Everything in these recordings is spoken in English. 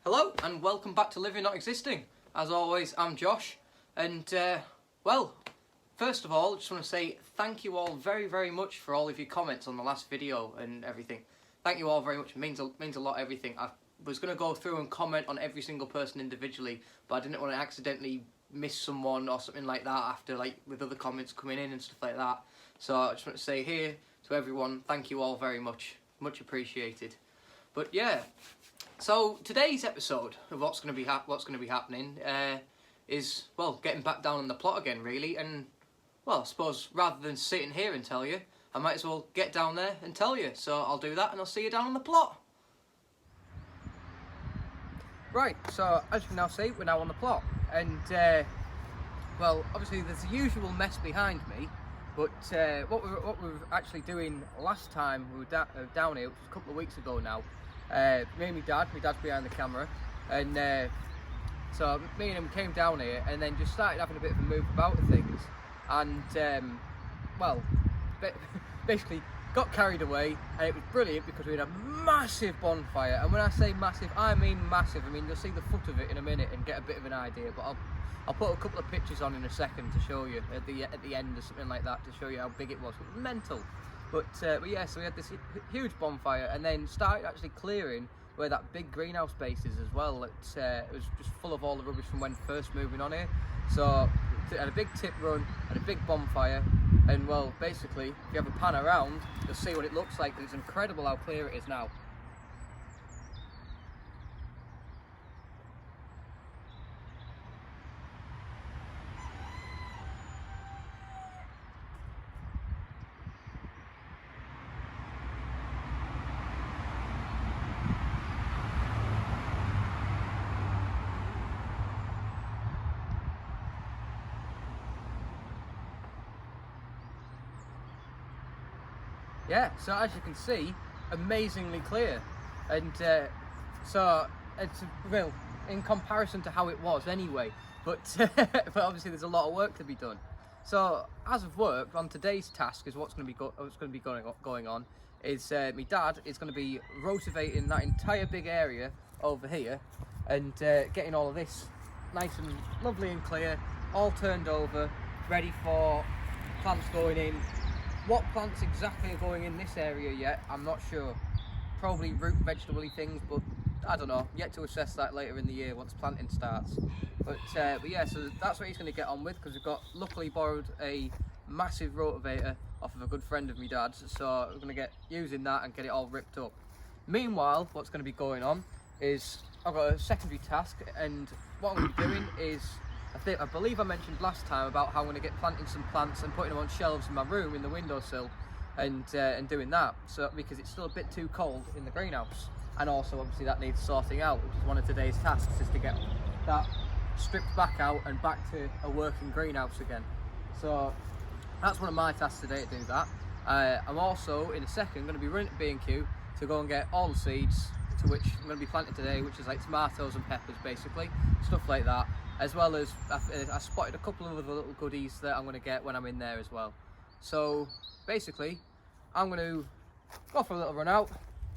Hello and welcome back to Living Not Existing. As always, I'm Josh, and well, first of all, I just want to say thank you all very much for all of your comments on the last video and everything. Thank you all very much. It means a lot, everything. I was going to go through and comment on every single person individually, but I didn't want to accidentally miss someone or something like that after, like, with other comments coming in and stuff like that. So I just want to say here to everyone, thank you all very much. Much appreciated. But yeah, so today's episode of what's going to be happening is, well, getting back down on the plot again, really. And, well, I suppose rather than sitting here and tell you, I might as well get down there and tell you. So I'll do that and I'll see you down on the plot. Right, so as you can now see, we're now on the plot. And, well, obviously there's the usual mess behind me. But what we were actually doing last time we were down here, which was a couple of weeks ago now, me and my dad's behind the camera, and so me and him came down here and then just started having a bit of a move about of things, and well, basically got carried away, and it was brilliant because we had a massive bonfire. And when I say massive, I mean massive. I mean, you'll see the foot of it in a minute and get a bit of an idea, but I'll put a couple of pictures on in a second to show you at the end or something like that, to show you how big it was. It was mental. But yeah, so we had this huge bonfire and then started actually clearing where that big greenhouse base is as well. It was just full of all the rubbish from when first moving on here. So it had a big tip run, had a big bonfire, and, well, basically, if you have a pan around, you'll see what it looks like. It's incredible how clear it is now. Yeah, so as you can see, amazingly clear, and so it's real in comparison to how it was anyway. But but obviously there's a lot of work to be done. So as of work, on today's task is what's going to be going on is my dad is going to be rotavating that entire big area over here and getting all of this nice and lovely and clear, all turned over, ready for plants going in. What plants exactly are going in this area yet, I'm not sure. Probably root vegetable-y things, but I don't know. Yet to assess that later in the year once planting starts. But yeah, so that's what he's going to get on with, because we've got, luckily, borrowed a massive rotavator off of a good friend of my dad's, so we're going to get using that and get it all ripped up. Meanwhile, what's going to be going on is I've got a secondary task, and what I'm going to be doing is, I believe I mentioned last time about how I'm going to get planting some plants and putting them on shelves in my room in the windowsill, and doing that, so because it's still a bit too cold in the greenhouse, and also obviously that needs sorting out, which is one of today's tasks, is to get that stripped back out and back to a working greenhouse again. So that's one of my tasks today, to do that. I'm also in a second going to be running to B&Q to go and get all the seeds to which I'm going to be planting today, which is like tomatoes and peppers, basically, stuff like that. As well as I spotted a couple of other little goodies that I'm going to get when I'm in there as well. So basically, I'm going to go for a little run out.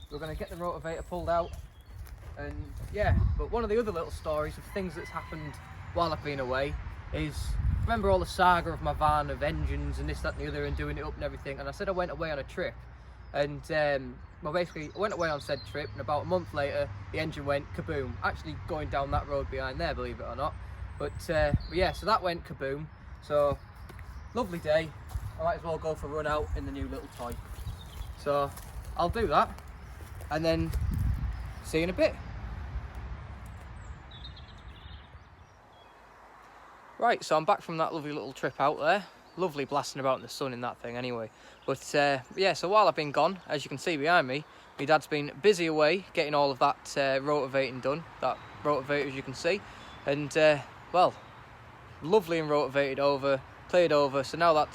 We're going to get the rotavator pulled out, and yeah. But one of the other little stories of things that's happened while I've been away is, remember all the saga of my van, of engines and this, that and the other, and doing it up and everything. And I said I went away on a trip, and well, basically I went away on said trip, and about a month later the engine went kaboom, actually going down that road behind there, believe it or not. But yeah, so that went kaboom. So lovely day, I might as well go for a run out in the new little toy. So I'll do that and then see you in a bit. Right, so I'm back from that lovely little trip out there. Lovely blasting about in the sun in that thing anyway. But yeah, so while I've been gone, as you can see behind me, my dad's been busy away getting all of that rotavating done, that rotavator, as you can see. And well, lovely and rotavated over, cleared over, so now that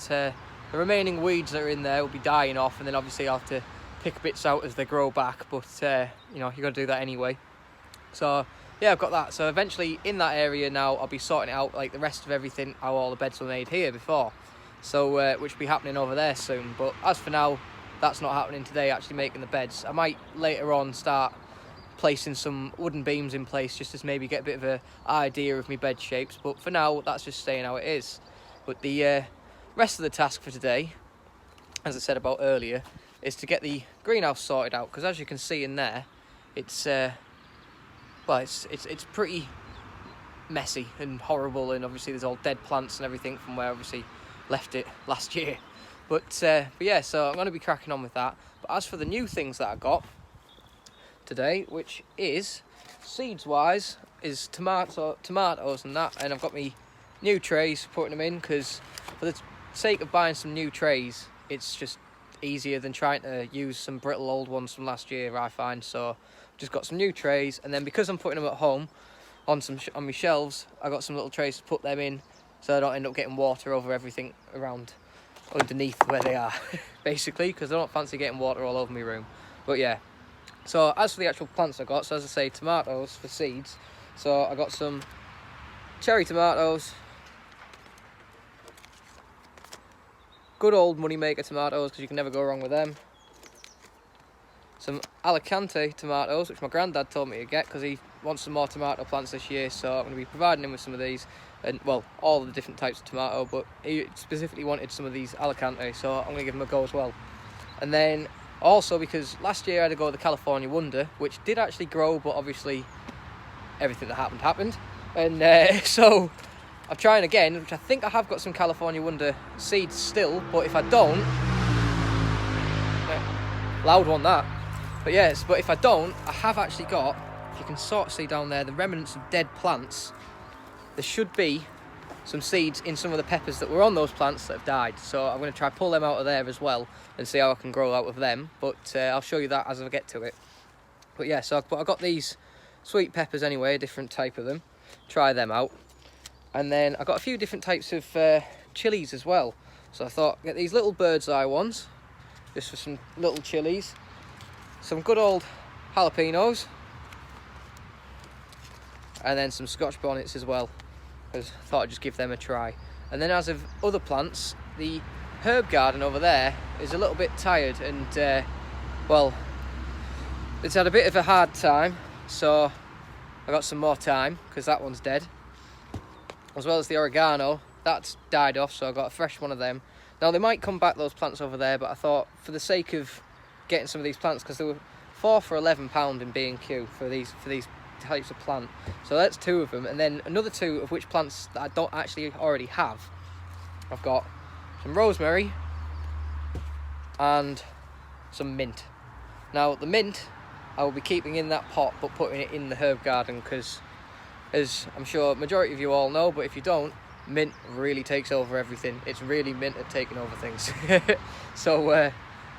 the remaining weeds that are in there will be dying off, and then obviously I'll have to pick bits out as they grow back, but you know, you've got to do that anyway. So yeah, I've got that. So eventually in that area now, I'll be sorting out like the rest of everything, how all the beds were made here before. So which will be happening over there soon. But as for now, that's not happening today, actually making the beds. I might later on start placing some wooden beams in place just to maybe get a bit of an idea of my bed shapes, but for now that's just staying how it is. But the rest of the task for today, as I said about earlier, is to get the greenhouse sorted out, because as you can see in there, it's well, it's pretty messy and horrible, and obviously there's all dead plants and everything from where I obviously left it last year. But yeah, so I'm going to be cracking on with that. But as for the new things that I got today, which is seeds wise, is tomatoes and that, and I've got me new trays putting them in, because for the sake of buying some new trays, it's just easier than trying to use some brittle old ones from last year, I find. So just got some new trays, and then because I'm putting them at home on my shelves, I got some little trays to put them in, so I don't end up getting water over everything around underneath where they are, basically, because I don't fancy getting water all over my room. But yeah, so as for the actual plants I got, so as I say, tomatoes for seeds. So I got some cherry tomatoes, good old moneymaker tomatoes, because you can never go wrong with them. Some Alicante tomatoes, which my granddad told me to get because he wants some more tomato plants this year, so I'm going to be providing him with some of these, and well, all of the different types of tomato, but he specifically wanted some of these Alicante, so I'm going to give him a go as well. And then also, because last year I had to go with the California Wonder, which did actually grow, but obviously everything that happened, and so I'm trying again, which I think I have got some California Wonder seeds still, but if I don't, loud one that. But yes, but if I don't, I have actually got, if you can sort of see down there, the remnants of dead plants. There should be some seeds in some of the peppers that were on those plants that have died. So I'm going to try pull them out of there as well and see how I can grow out of them. But I'll show you that as I get to it. But yeah, so I got these sweet peppers anyway, a different type of them. Try them out. And then I got a few different types of chilies as well. So I thought, get these little bird's eye ones, just for some little chilies. Some good old jalapenos, and then some Scotch bonnets as well, because I thought I'd just give them a try. And then as of other plants, the herb garden over there is a little bit tired, and well, it's had a bit of a hard time, so I got some more time because that one's dead, as well as the oregano. That's died off, so I got a fresh one of them. Now they might come back, those plants over there, but I thought for the sake of getting some of these plants, because they were 4 for £11 in B&Q for these types of plant, so that's 2 of them, and then another 2 of which plants that I don't actually already have. I've got some rosemary and some mint. Now the mint I will be keeping in that pot, but putting it in the herb garden, because as I'm sure majority of you all know, but if you don't, mint really takes over everything. It's really mint at taking over things. So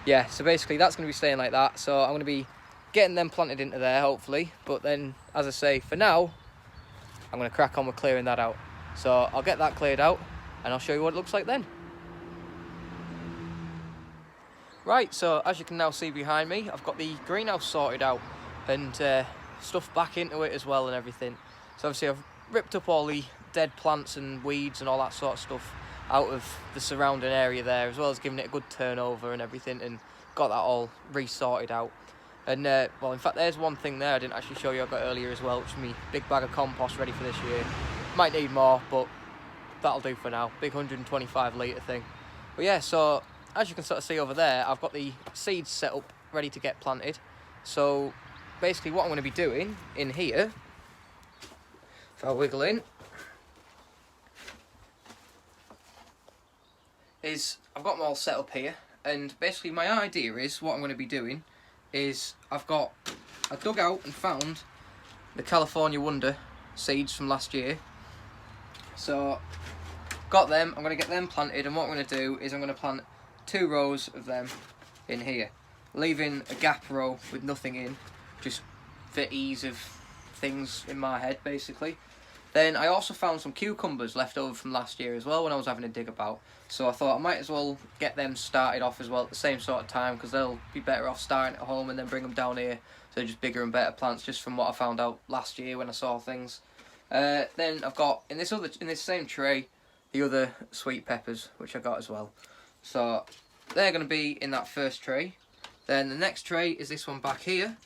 yeah, so basically that's going to be staying like that. So I'm going to be getting them planted into there, hopefully. But then, as I say, for now, I'm going to crack on with clearing that out. So I'll get that cleared out, and I'll show you what it looks like then. Right, so as you can now see behind me, I've got the greenhouse sorted out, and stuff back into it as well and everything. So obviously I've ripped up all the dead plants and weeds and all that sort of stuff out of the surrounding area there, as well as giving it a good turnover and everything, and got that all re-sorted out. And well, in fact, there's one thing there I didn't actually show you I got earlier as well, which is my big bag of compost ready for this year. Might need more, but that'll do for now. Big 125 litre thing. But yeah, so as you can sort of see over there, I've got the seeds set up ready to get planted. So basically what I'm going to be doing in here, if I wiggle in, is I've got them all set up here, and basically my idea is what I'm going to be doing is I dug out and found the California Wonder seeds from last year. So got them, I'm going to get them planted, and what I'm going to do is I'm going to plant 2 rows of them in here, leaving a gap row with nothing in, just for ease of things in my head basically. Then I also found some cucumbers left over from last year as well when I was having a dig about. So I thought I might as well get them started off as well at the same sort of time, because they'll be better off starting at home and then bring them down here. So they're just bigger and better plants, just from what I found out last year when I saw things. Then I've got in this same tray the other sweet peppers, which I got as well. So they're going to be in that first tray. Then the next tray is this one back here,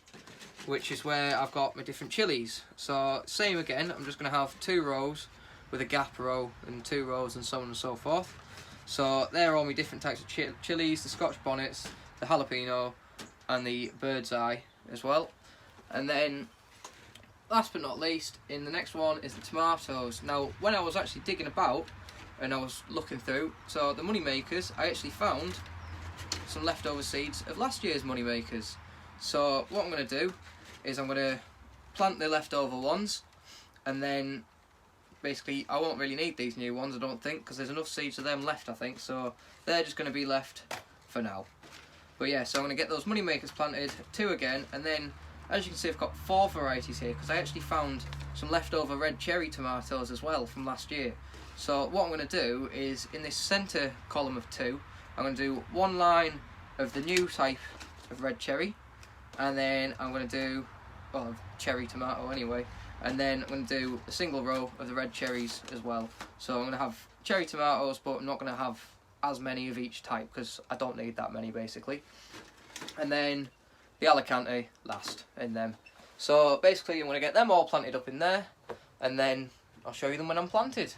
which is where I've got my different chilies. So same again, I'm just going to have 2 rows with a gap row and 2 rows and so on and so forth. So there are all my different types of chilies, the Scotch bonnets, the jalapeno and the bird's eye as well. And then last but not least, in the next one is the tomatoes. Now when I was actually digging about and I was looking through, so the money makers, I actually found some leftover seeds of last year's money makers. So what I'm going to do is I'm going to plant the leftover ones, and then basically I won't really need these new ones, I don't think, because there's enough seeds of them left, I think, so they're just going to be left for now. But yeah, so I'm going to get those money makers planted, 2 again, and then as you can see I've got 4 varieties here, because I actually found some leftover red cherry tomatoes as well from last year. So what I'm going to do is, in this centre column of 2, I'm going to do 1 line of the new type of red cherry, and then I'm going to do, well, cherry tomato anyway, and then I'm going to do a single row of the red cherries as well. So I'm going to have cherry tomatoes, but I'm not going to have as many of each type because I don't need that many basically. And then the Alicante last in them. So basically I'm going to get them all planted up in there, and then I'll show you them when I'm planted.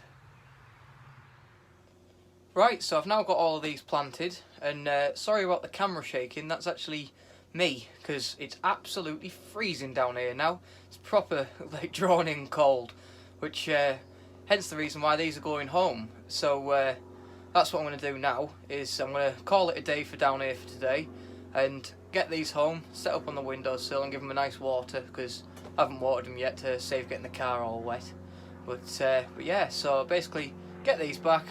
Right, so I've now got all of these planted, and sorry about the camera shaking, that's actually me, because it's absolutely freezing down here now. It's proper, like, drawn in cold, which, hence the reason why these are going home. So, that's what I'm going to do now, is I'm going to call it a day for down here for today, and get these home, set up on the windowsill and give them a nice water, because I haven't watered them yet to save getting the car all wet. But yeah, so basically, get these back,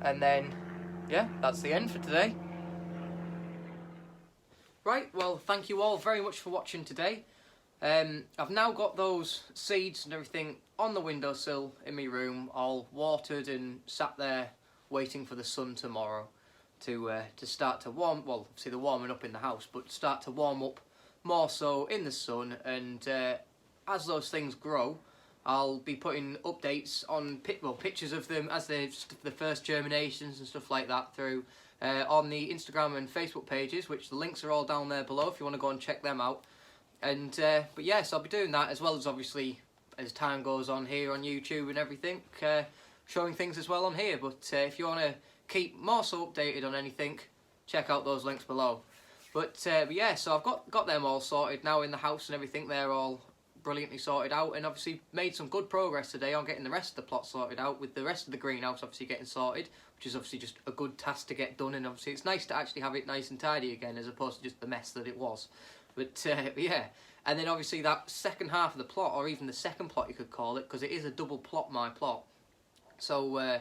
and then, yeah, that's the end for today. Right, well, thank you all very much for watching today. I've now got those seeds and everything on the windowsill in my room, all watered and sat there waiting for the sun tomorrow to start to warm, well, obviously they're warming up in the house, but start to warm up more so in the sun. And as those things grow, I'll be putting updates on pictures of them as the first germinations and stuff like that through on the Instagram and Facebook pages, which the links are all down there below if you want to go and check them out. And but yes, I'll be doing that, as well as obviously as time goes on here on YouTube and everything, showing things as well on here. But if you want to keep more so updated on anything, check out those links below. But yeah, so I've got them all sorted now in the house and everything. They're all brilliantly sorted out, and obviously made some good progress today on getting the rest of the plot sorted out, with the rest of the greenhouse obviously getting sorted, which is obviously just a good task to get done. And obviously it's nice to actually have it nice and tidy again, as opposed to just the mess that it was. But yeah, and then obviously that second half of the plot, or even the second plot you could call it, because it is a double plot, my plot. So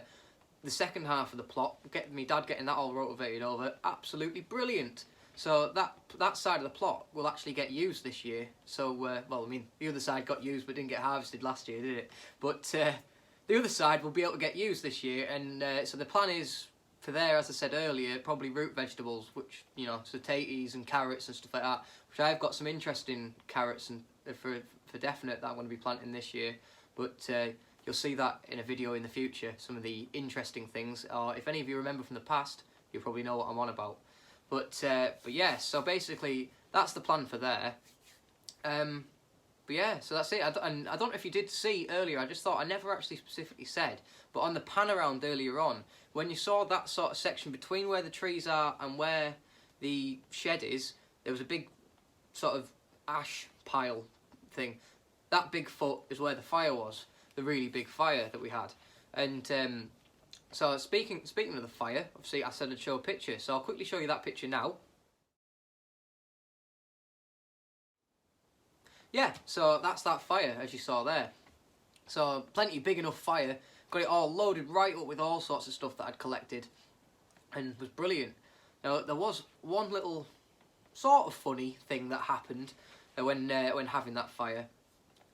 the second half of the plot, me dad getting that all rotivated over, absolutely brilliant. So that side of the plot will actually get used this year. So, well, I mean, the other side got used but didn't get harvested last year, did it? But the other side will be able to get used this year. And so the plan is for there, as I said earlier, probably root vegetables, which, you know, potatoes and carrots and stuff like that. Which I've got some interesting carrots and for definite that I'm going to be planting this year. But you'll see that in a video in the future, some of the interesting things. Or if any of you remember from the past, you'll probably know what I'm on about. But yeah, so basically that's the plan for there. But yeah, so that's it. And I don't know if you did see earlier, I just thought I never actually specifically said, but on the pan around earlier on, when you saw that sort of section between where the trees are and where the shed is, there was a big sort of ash pile thing. That big foot is where the fire was, the really big fire that we had. And so speaking of the fire, obviously I said I'd show a picture, so I'll quickly show you that picture now. Yeah, so that's that fire, as you saw there. So plenty big enough fire, got it all loaded right up with all sorts of stuff that I'd collected, and was brilliant. Now there was one little sort of funny thing that happened when having that fire.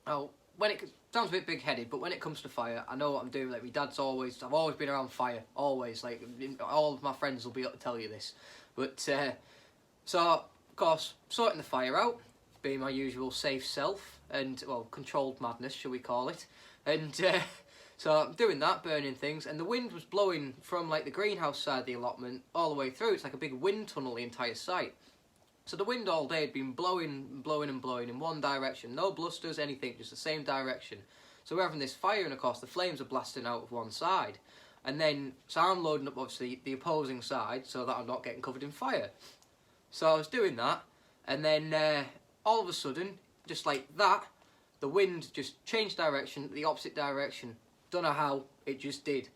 Now, when it sounds a bit big-headed, but when it comes to fire, I know what I'm doing. Like, my dad's I've always been around fire, always. Like, all of my friends will be able to tell you this. But so of course, sorting the fire out, being my usual safe self, and well, controlled madness, shall we call it? And so I'm doing that, burning things, and the wind was blowing from like the greenhouse side of the allotment all the way through. It's like a big wind tunnel, the entire site. So the wind all day had been blowing and blowing and blowing in one direction. No blusters, anything, just the same direction. So we're having this fire, and of course the flames are blasting out of one side. And then, so I'm loading up obviously the opposing side so that I'm not getting covered in fire. So I was doing that, and then all of a sudden, just like that, the wind just changed direction, the opposite direction. Don't know how, it just did.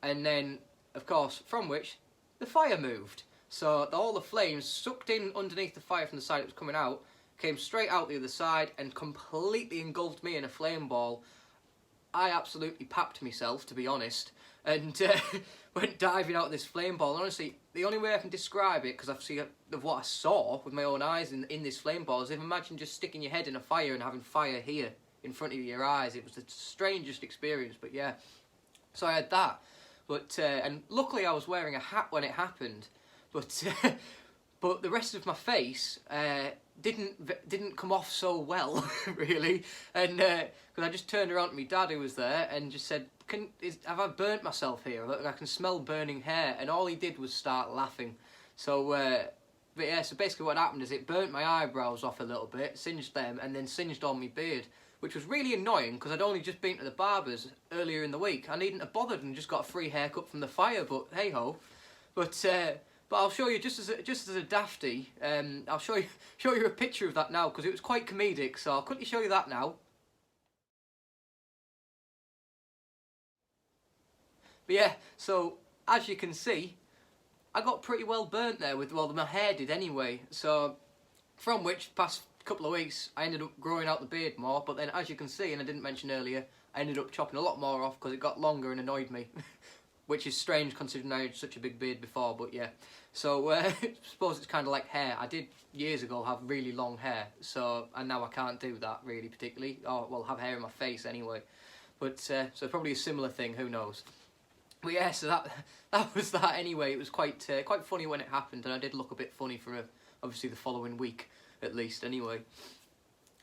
And then, of course, from which the fire moved. So all the flames sucked in underneath the fire from the side it was coming out, came straight out the other side and completely engulfed me in a flame ball. I absolutely papped myself, to be honest, and went diving out of this flame ball. And honestly, the only way I can describe it, because I've seen of what I saw with my own eyes in this flame ball, is if imagine just sticking your head in a fire and having fire here in front of your eyes. It was the strangest experience, but yeah. So I had that, but and luckily I was wearing a hat when it happened, but but the rest of my face didn't come off so well, really, and because I just turned around to my dad who was there and just said, have I burnt myself here? I can smell burning hair, and all he did was start laughing. So but yeah, so basically what happened is it burnt my eyebrows off a little bit, singed them, and then singed on my beard, which was really annoying because I'd only just been to the barber's earlier in the week. I needn't have bothered and just got a free haircut from the fire, but hey ho. But I'll show you just as a dafty. I'll show you a picture of that now because it was quite comedic. So I'll quickly show you that now. But yeah, so as you can see, I got pretty well burnt there with, well, my hair did anyway. So from which past couple of weeks I ended up growing out the beard more. But then as you can see, and I didn't mention earlier, I ended up chopping a lot more off because it got longer and annoyed me. Which is strange considering I had such a big beard before, but yeah. So I suppose it's kind of like hair. I did years ago have really long hair, so and now I can't do that really particularly. Or well, have hair in my face anyway. But so probably a similar thing. Who knows? But yeah, so that was that anyway. It was quite funny when it happened, and I did look a bit funny for obviously the following week at least anyway.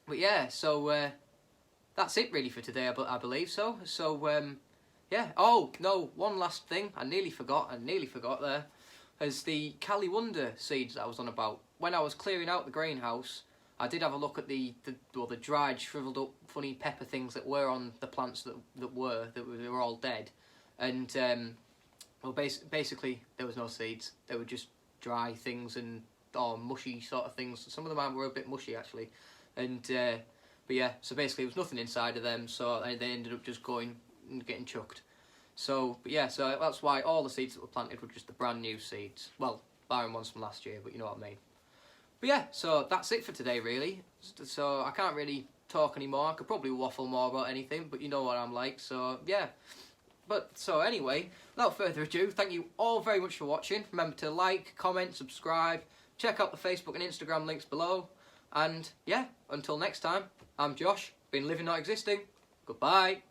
But yeah, so that's it really for today. I believe so. So. Yeah, oh, no, one last thing, I nearly forgot there, is the Cali Wonder seeds that I was on about. When I was clearing out the greenhouse, I did have a look at the dried, shriveled up, funny pepper things that were on the plants that were all dead. And, well, basically, there was no seeds. They were just dry things and, mushy sort of things. Some of them were a bit mushy, actually. And, but yeah, so basically, there was nothing inside of them, so they ended up just going and getting chucked. So, but yeah, so that's why all the seeds that were planted were just the brand new seeds. Well, barring ones from last year, but you know what I mean. But yeah, so that's it for today, really. So I can't really talk anymore. I could probably waffle more about anything, but you know what I'm like, so yeah. But, so anyway, without further ado, thank you all very much for watching. Remember to like, comment, subscribe, check out the Facebook and Instagram links below. And yeah, until next time, I'm Josh, been living not existing. Goodbye.